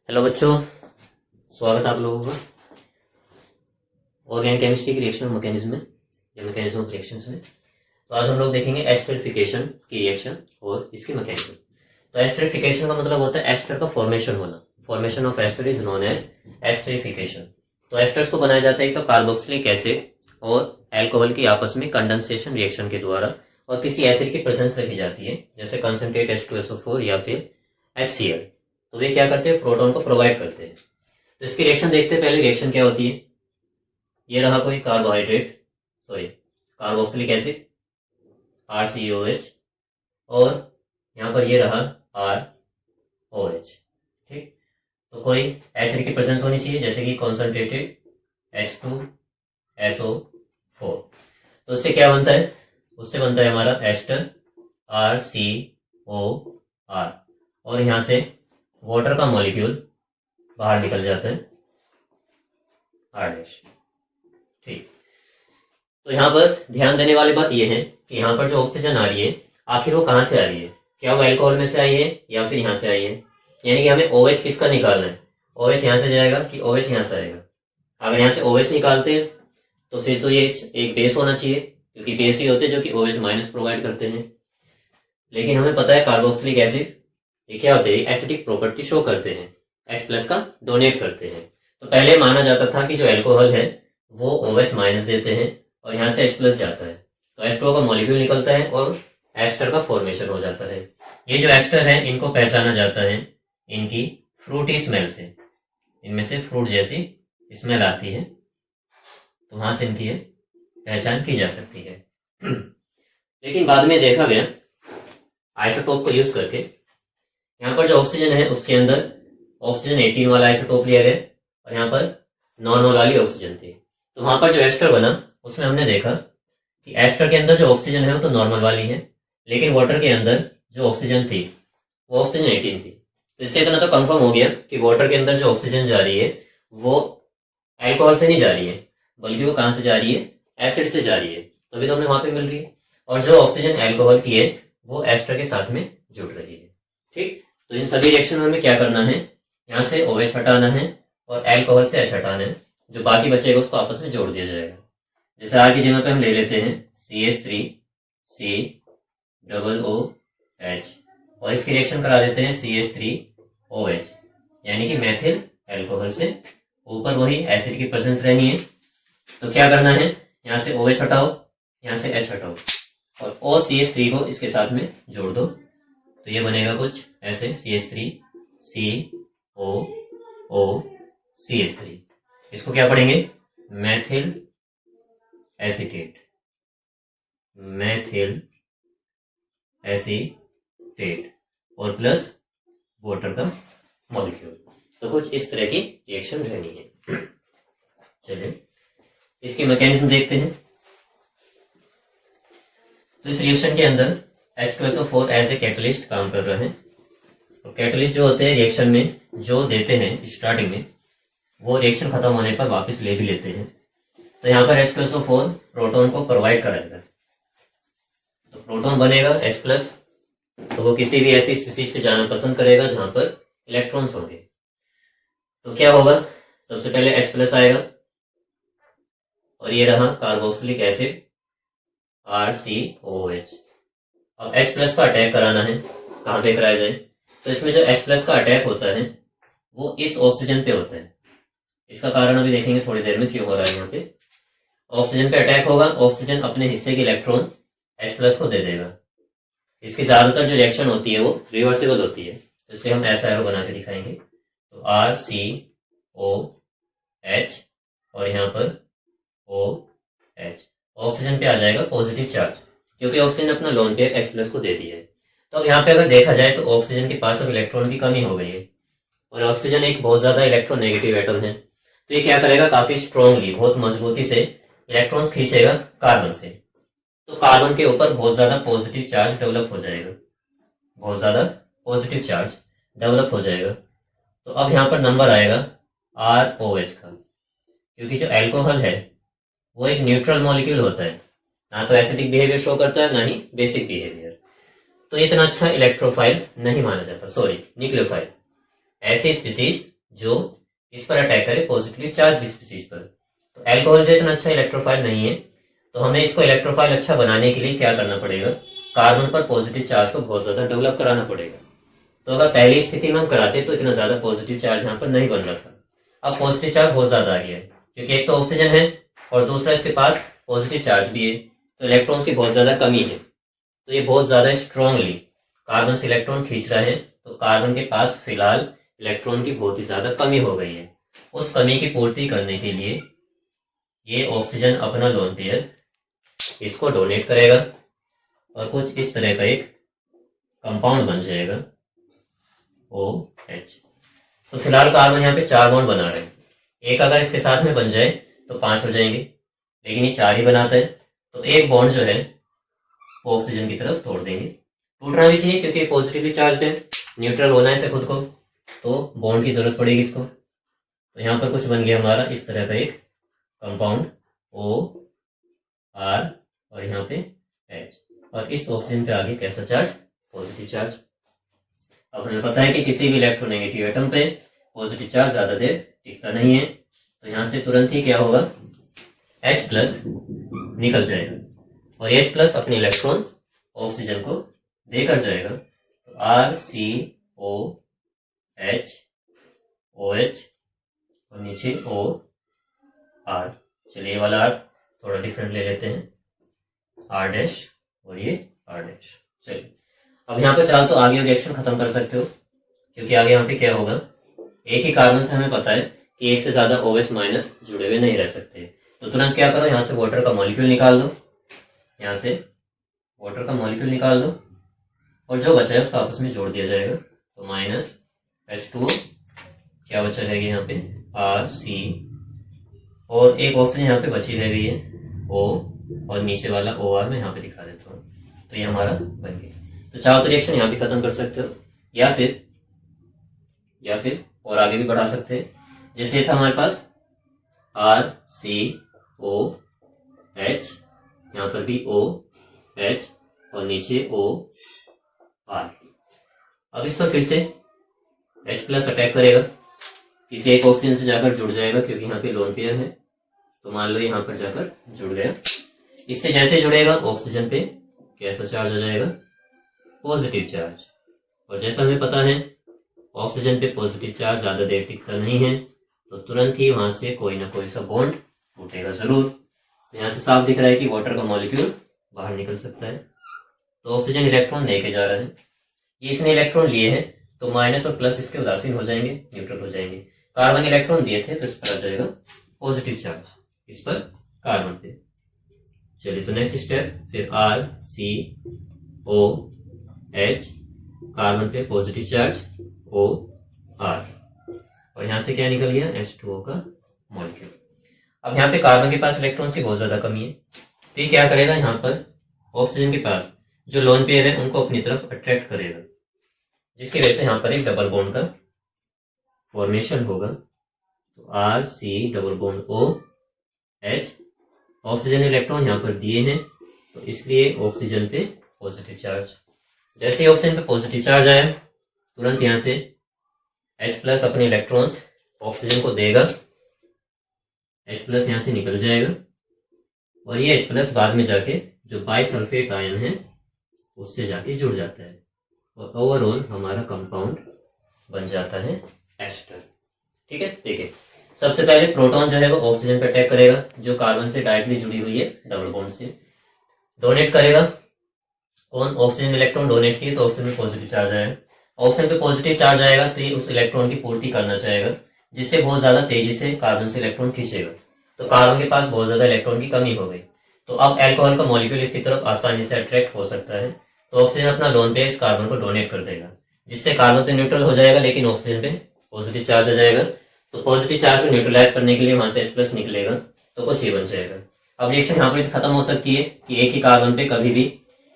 Hello बच्चों, स्वागत है आप लोगों का ऑर्गेनिक केमिस्ट्री की रिएक्शन मैकेनिज्म में या मैकेनिज्म ऑफ रिएक्शंस में। तो आज हम लोग देखेंगे एस्टरिफिकेशन की रिएक्शन और इसकी मैकेनिज्म। तो एस्टरिफिकेशन का मतलब होता है एस्टर का फॉर्मेशन होना। Formation of ester is known as esterification. तो एस्टर्स को बनाया जाता है तो कार्बोक्सिलिक एसिड और अल्कोहल की आपस में कंडेंसेशन रिएक्शन के द्वारा और किसी एसिड की प्रेजेंस रखी जाती है, जैसे कंसंट्रेट H2SO4 या फिर HCl। तो वे क्या करते हैं, प्रोटॉन को प्रोवाइड करते हैं। तो इसकी रिएक्शन देखते हैं। पहले रिएक्शन क्या होती है, ये रहा कोई कार्बोक्सिलिक एसिड RCOH और यहाँ पर ये रहा ROH। ठीक, तो कोई एसिड की प्रेजेंस होनी चाहिए, जैसे कि कॉन्सेंट्रेटेड H2SO4। तो उससे क्या बनता है, उससे बनता है हमारा एस्टर RCOR और यहाँ से वाटर का मॉलिक्यूल बाहर निकल जाता है R'। ठीक, तो यहाँ पर ध्यान देने वाली बात यह है कि यहाँ पर जो ऑक्सीजन आ रही है आखिर वो कहाँ से आ रही है, क्या वो अल्कोहल में से आई है या फिर यहाँ से आई है। यानी कि हमें OH किसका निकालना है, OH यहाँ से जाएगा कि OH यहाँ से आएगा। अगर यहाँ से OH निकालते हैं तो फिर तो ये एक बेस होना चाहिए, क्योंकि बेस ही होते हैं जो कि OH माइनस प्रोवाइड करते हैं। लेकिन हमें पता है कार्बोक्सिलिक एसिड ये क्या होते हैं, एसिडिक प्रॉपर्टी शो करते हैं, H+ का डोनेट करते हैं। तो पहले माना जाता था कि जो अल्कोहल है वो OH माइनस देते हैं और यहाँ से H+ जाता है, तो H2O का मॉलिक्यूल निकलता है और एस्टर का फॉर्मेशन हो जाता है। ये जो एस्टर है इनको पहचाना जाता है इनकी फ्रूटी स्मेल से। इनमें से फ्रूट जैसी स्मेल आती है, तो वहां से इनकी पहचान की जा सकती है। लेकिन बाद में देखा गया आइसोटोप को यूज करके, यहाँ पर जो ऑक्सीजन है उसके अंदर ऑक्सीजन 18 वाला आइसोटोप लिया गया और यहाँ पर नॉर्मल वाली ऑक्सीजन थी। तो वहां पर जो एस्टर बना उसमें हमने देखा कि एस्टर के अंदर जो ऑक्सीजन है वो तो नॉर्मल वाली है, लेकिन वाटर के अंदर जो ऑक्सीजन थी वो ऑक्सीजन 18 थी। तो इससे इतना तो कंफर्म हो गया कि वाटर के अंदर जो ऑक्सीजन जा रही है वो अल्कोहल से नहीं जा रही है, बल्कि वो कहां से जा रही है, एसिड से जा रही है, तभी तो हमें वहां पे मिल रही है। और जो ऑक्सीजन अल्कोहल की है वो एस्टर के साथ में जुड़ रही है। ठीक, तो इन सभी रिएक्शन में हमें क्या करना है, यहाँ से OH हटाना है और अल्कोहल से H हटाना है, जो बाकी बचेगा उसको आपस में जोड़ दिया जाएगा। जैसे आगे जगह पे हम ले लेते हैं CH3COOH और इसकी रिएक्शन करा देते हैं CH3OH, यानी कि मैथिल अल्कोहल से। ऊपर वही एसिड की प्रेजेंस रहनी है, तो क्या करना है, यहाँ से OH हटाओ, यहाँ से H हटाओ और OCH3 को इसके साथ में जोड़ दो, तो ये बनेगा कुछ ऐसे CH3COOCH3। इसको क्या पढ़ेंगे, मैथिल एसीटेट, मैथिल एसीटेट और प्लस वाटर का मॉलिक्यूल। तो कुछ इस तरह की रिएक्शन रहनी है। चलिए इसकी मैकेनिज्म देखते हैं। तो इस रिएक्शन के अंदर H2SO4 एज ए कैटलिस्ट काम कर रहा है। तो कैटलिस्ट जो होते हैं रिएक्शन में जो देते हैं स्टार्टिंग में, वो रिएक्शन खत्म होने पर वापस ले भी लेते हैं। तो यहाँ पर H2SO4 प्रोटॉन को प्रोवाइड कराएगा, तो प्रोटॉन बनेगा H+, तो वो किसी भी ऐसी स्पीशीज पे जाना पसंद करेगा जहां पर इलेक्ट्रॉन्स होंगे। तो क्या होगा, सबसे पहले H+ आएगा और ये रहा कार्बोक्सिलिक एसिड RCOH। अब H+ का अटैक कराना है, कहां पे कराया जाए, तो इसमें जो H+ का अटैक होता है वो इस ऑक्सीजन पे होता है। इसका कारण अभी देखेंगे थोड़ी देर में क्यों हो रहा है। यहाँ पे ऑक्सीजन पे अटैक होगा, ऑक्सीजन अपने हिस्से के इलेक्ट्रॉन H+ को दे देगा। इसकी ज्यादातर जो रिएक्शन होती है वो रिवर्सिबल होती है, इसलिए हम ऐसा एरो बना के दिखाएंगे। तो RCOH और यहाँ पर OH, ऑक्सीजन पे आ जाएगा पॉजिटिव चार्ज, क्योंकि ऑक्सीजन अपना लोन पेयर H+ को दे दिया है। तो अब यहाँ पे अगर देखा जाए तो ऑक्सीजन के पास अब इलेक्ट्रॉन की कमी हो गई है और ऑक्सीजन एक बहुत ज्यादा इलेक्ट्रॉन नेगेटिव एटम है। तो ये क्या करेगा, काफी स्ट्रांगली, बहुत मजबूती से इलेक्ट्रॉन्स खींचेगा कार्बन से। तो कार्बन के ऊपर बहुत ज्यादा पॉजिटिव चार्ज डेवलप हो जाएगा, बहुत ज्यादा पॉजिटिव चार्ज डेवलप हो जाएगा। तो अब यहाँ पर नंबर आएगा ROH का, क्योंकि जो अल्कोहल है वो एक न्यूट्रल मॉलिक्यूल होता है, ना तो एसिडिक बिहेवियर शो करता है ना ही बेसिक बिहेवियर। तो इतना अच्छा इलेक्ट्रोफाइल नहीं माना जाता, सॉरी न्यूक्लियोफाइल। ऐसी स्पीसीज जो इस पर अटैक करे पॉजिटिवली चार्ज स्पीसीज पर। तो एल्कोहल जो इतना अच्छा इलेक्ट्रोफाइल नहीं है, तो हमें इसको इलेक्ट्रोफाइल अच्छा बनाने के लिए क्या करना पड़ेगा, कार्बन पर पॉजिटिव चार्ज को बहुत ज्यादा डेवलप कराना पड़ेगा। तो अगर पहली स्थिति में हम कराते तो इतना ज्यादा पॉजिटिव चार्ज यहाँ पर नहीं बन रहा था। अब पॉजिटिव चार्ज बहुत ज्यादा आ गया है, क्योंकि एक तो ऑक्सीजन है और दूसरा इसके पास पॉजिटिव चार्ज भी है, तो इलेक्ट्रॉन्स की बहुत ज्यादा कमी है। तो ये बहुत ज्यादा स्ट्रांगली कार्बन से इलेक्ट्रॉन खींच रहा है, तो कार्बन के पास फिलहाल इलेक्ट्रॉन की बहुत ही ज्यादा कमी हो गई है। उस कमी की पूर्ति करने के लिए ये ऑक्सीजन अपना लोन पेयर इसको डोनेट करेगा और कुछ इस तरह का एक कंपाउंड बन जाएगा OH। तो फिलहाल कार्बन यहाँ पे 4 बॉन्ड बना रहे हैं, एक अगर इसके साथ में बन जाए तो 5 हो जाएंगे, लेकिन ये 4 ही बनाता है, तो एक बॉन्ड जो है वो ऑक्सीजन की तरफ तोड़ देंगे। टूटना भी चाहिए क्योंक't पॉजिटिवली चार्ज है, न्यूट्रल होना है इसे खुद को, तो बॉन्ड की जरूरत पड़ेगी इसको। तो यहाँ पर कुछ बन गया हमारा इस तरह का एक कंपाउंड OR और यहाँ पे H, और इस ऑक्सीजन पे आगे कैसा चार्ज, पॉजिटिव चार्ज। अब हमें पता है कि किसी भी इलेक्ट्रोनेगेटिव एटम पे पॉजिटिव चार्ज ज्यादा देर टिकता नहीं है, तो यहाँ से तुरंत ही क्या होगा, H+ निकल जाएगा और H+ अपने इलेक्ट्रॉन ऑक्सीजन को देकर जाएगा। तो RCOH OH और नीचे OR। चलिए ये वाला R थोड़ा डिफरेंट ले लेते हैं, R' और ये R'। चलिए अब यहाँ पे चाहो तो आगे रिएक्शन खत्म कर सकते हो, क्योंकि आगे यहाँ पे क्या होगा, एक ही कार्बन से हमें पता है कि एक से ज्यादा OH- जुड़े हुए नहीं रह सकते। तो तुरंत क्या करो, यहाँ से वाटर का मॉलिक्यूल निकाल दो, यहाँ से वाटर का मॉलिक्यूल निकाल दो और जो बचा है उसको आपस में जोड़ दिया जाएगा। तो -H2O, क्या बचा रहेगी यहाँ पे RC, और एक ऑक्सीजन यहाँ पे बची रह गई है O, और नीचे वाला OR में यहाँ पे दिखा देता हूँ। तो ये हमारा बन गया। तो चाहो तो रिएक्शन यहाँ भी खत्म कर सकते हो, या फिर और आगे भी बढ़ा सकते हैं। जैसे था हमारे पास RCOH, यहाँ पर भी OH और नीचे OR। अब इस पर फिर से H+ अटैक करेगा, किसी एक ऑक्सीजन से जाकर जुड़ जाएगा, क्योंकि यहाँ पे लोन पेयर है। तो मान लो यहाँ पर जाकर जुड़ गया, इससे जैसे जुड़ेगा ऑक्सीजन पे कैसा चार्ज आ जाएगा, पॉजिटिव चार्ज। और जैसा हमें पता है ऑक्सीजन पे पॉजिटिव चार्ज ज्यादा देर टिकता नहीं है, तो तुरंत ही वहां से कोई ना कोई सा बॉन्ड टूटेगा जरूर। तो यहाँ से साफ दिख रहा है कि वाटर का मॉलिक्यूल बाहर निकल सकता है। तो ऑक्सीजन इलेक्ट्रॉन लेके जा रहा है, ये इसने इलेक्ट्रॉन लिए हैं, तो माइनस और प्लस इसके उदासीन हो जाएंगे, न्यूट्रल हो जाएंगे। कार्बन इलेक्ट्रॉन दिए थे तो इस पर आ जाएगा पॉजिटिव चार्ज, इस पर कार्बन पे। चलिए तो नेक्स्ट स्टेप, फिर RCOH, कार्बन पे पॉजिटिव चार्ज OR, और यहां से क्या निकल गया, H2O का मॉलिक्यूल। अब यहाँ पे कार्बन के पास इलेक्ट्रॉन्स की बहुत ज्यादा कमी है, तो ये क्या करेगा, यहाँ पर ऑक्सीजन के पास जो लोन पेयर है उनको अपनी तरफ अट्रैक्ट करेगा, जिसकी वजह से यहाँ पर एक डबल बॉन्ड का फॉर्मेशन होगा। तो RC⋅OH, ऑक्सीजन इलेक्ट्रॉन यहाँ पर दिए हैं, तो इसलिए ऑक्सीजन पे पॉजिटिव चार्ज। जैसे ही ऑक्सीजन पे पॉजिटिव चार्ज आया, तुरंत यहाँ से H+ अपने इलेक्ट्रॉन्स ऑक्सीजन को देगा, H+ यहाँ से निकल जाएगा, और ये H+ बाद में जाके जो बाइसल्फेट आयन है उससे जाके जुड़ जाता है, और ओवरऑल हमारा कंपाउंड बन जाता है एस्टर। ठीक है, देखिए सबसे पहले प्रोटॉन जो है वो ऑक्सीजन पे अटैक करेगा, जो कार्बन से डायरेक्टली जुड़ी हुई है डबल बॉन्ड से। डोनेट करेगा कौन, ऑक्सीजन इलेक्ट्रॉन डोनेट किए तो ऑक्सीजन में पॉजिटिव चार्ज आएगा। ऑक्सीजन पे पॉजिटिव चार्ज आएगा तो ये उस इलेक्ट्रॉन की पूर्ति करना चाहेगा, जिससे बहुत ज्यादा तेजी से कार्बन से इलेक्ट्रॉन खींचेगा। तो कार्बन के पास बहुत ज्यादा इलेक्ट्रॉन की कमी हो गई, तो अब अल्कोहल का मॉलिक्यूल इसकी तरफ आसानी से अट्रैक्ट हो सकता है। तो ऑक्सीजन अपना लोन पे इस कार्बन को डोनेट कर देगा, जिससे कार्बन तो न्यूट्रल हो जाएगा, लेकिन ऑक्सीजन पे पॉजिटिव चार्ज आ जाएगा। तो पॉजिटिव चार्ज को न्यूट्रलाइज करने के लिए वहां से H+ निकलेगा, तो कुछ ये बन जाएगा। अब रिएक्शन यहाँ पर भी खत्म हो सकती है कि एक ही कार्बन पे कभी भी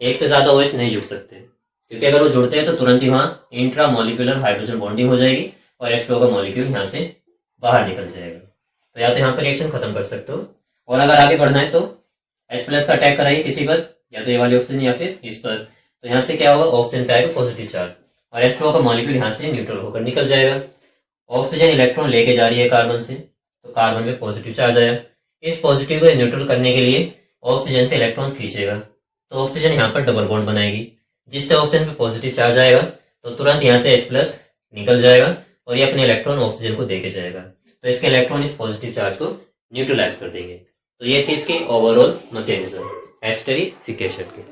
एक से ज्यादा OH नहीं जुड़ सकते, क्योंकि अगर वो जुड़ते हैं तो तुरंत ही वहां इंट्रा मॉलिक्यूलर हाइड्रोजन बॉन्डिंग हो जाएगी और H2O का मॉलिक्यूल यहाँ से बाहर निकल जाएगा। तो या तो यहाँ पर रिएक्शन खत्म कर सकते हो, और अगर आगे बढ़ना है तो H+ का अटैक कराइए किसी पर, या तो ये वाली ऑक्सीजन या फिर इस पर। तो यहाँ से क्या होगा, ऑक्सीजन पे आएगा पॉजिटिव चार्ज और H2O का मॉलिक्यूल यहाँ से न्यूट्रल होकर निकल जाएगा। ऑक्सीजन इलेक्ट्रॉन लेके जा रही है कार्बन से, तो कार्बन में पॉजिटिव चार्ज आया। इस पॉजिटिव को न्यूट्रल करने के लिए ऑक्सीजन से इलेक्ट्रॉन्स खींचेगा, तो ऑक्सीजन यहाँ पर डबल बॉन्ड बनाएगी, जिससे ऑक्सीजन पे पॉजिटिव चार्ज आएगा, तो तुरंत यहाँ से H+ निकल जाएगा और ये अपने इलेक्ट्रॉन ऑक्सीजन को देके जाएगा, तो इसके इलेक्ट्रॉन इस पॉजिटिव चार्ज को न्यूट्रलाइज कर देंगे। तो ये थी इसकी ओवरऑल मैकेनिज्म एस्टेरिफिकेशन की।